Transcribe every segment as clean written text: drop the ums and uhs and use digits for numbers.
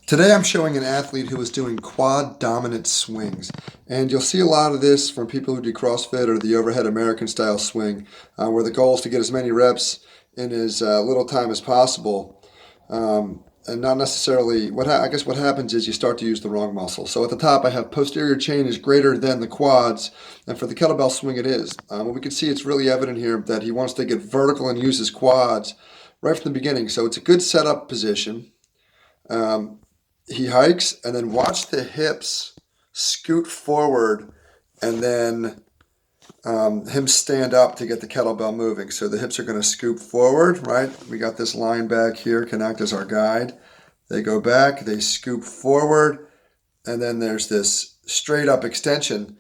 Today I'm showing an athlete who is doing quad dominant swings. And you'll see a lot of this from people who do CrossFit or the overhead American style swing, where the goal is to get as many reps in as little time as possible. And not necessarily, I guess what happens is you start to use the wrong muscle. So at the top I have posterior chain is greater than the quads, and for the kettlebell swing it is. We can see it's really evident here that he wants to get vertical and use his quads right from the beginning. So it's a good setup position. He hikes, and then watch the hips scoot forward, and then him stand up to get the kettlebell moving. So the hips are going to scoop forward, right? We got this line back here, can act as our guide. They go back, they scoop forward, and then there's this straight up extension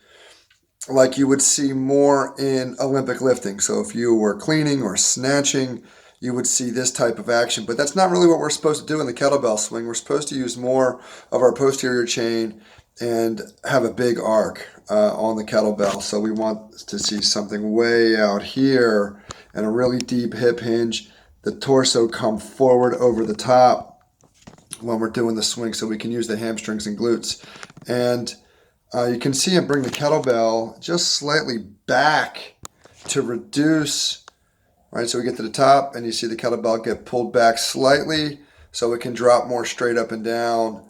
like you would see more in Olympic lifting. So if you were cleaning or snatching, you would see this type of action. But that's not really what we're supposed to do in the kettlebell swing. We're supposed to use more of our posterior chain and have a big arc on the kettlebell. So we want to see something way out here and a really deep hip hinge. The torso come forward over the top when we're doing the swing so we can use the hamstrings and glutes. And you can see him bring the kettlebell just slightly back to reduce, right? So we get to the top and you see the kettlebell get pulled back slightly so it can drop more straight up and down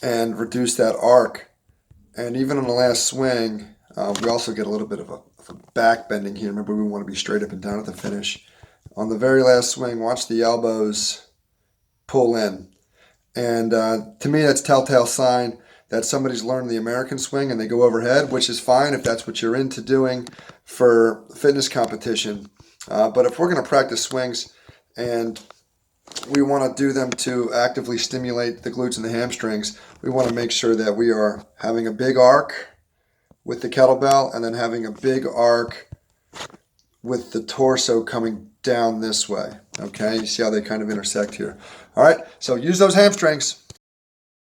and reduce that arc. And even on the last swing, we also get a little bit of a back bending here. Remember, we want to be straight up and down at the finish. On the very last swing, watch the elbows pull in. And to me, that's a telltale sign that somebody's learned the American swing and they go overhead, which is fine if that's what you're into doing for fitness competition. But if we're going to practice swings and we want to do them to actively stimulate the glutes and the hamstrings, we want to make sure that we are having a big arc with the kettlebell and then having a big arc with the torso coming down this way. Okay, you see how they kind of intersect here. All right, so use those hamstrings.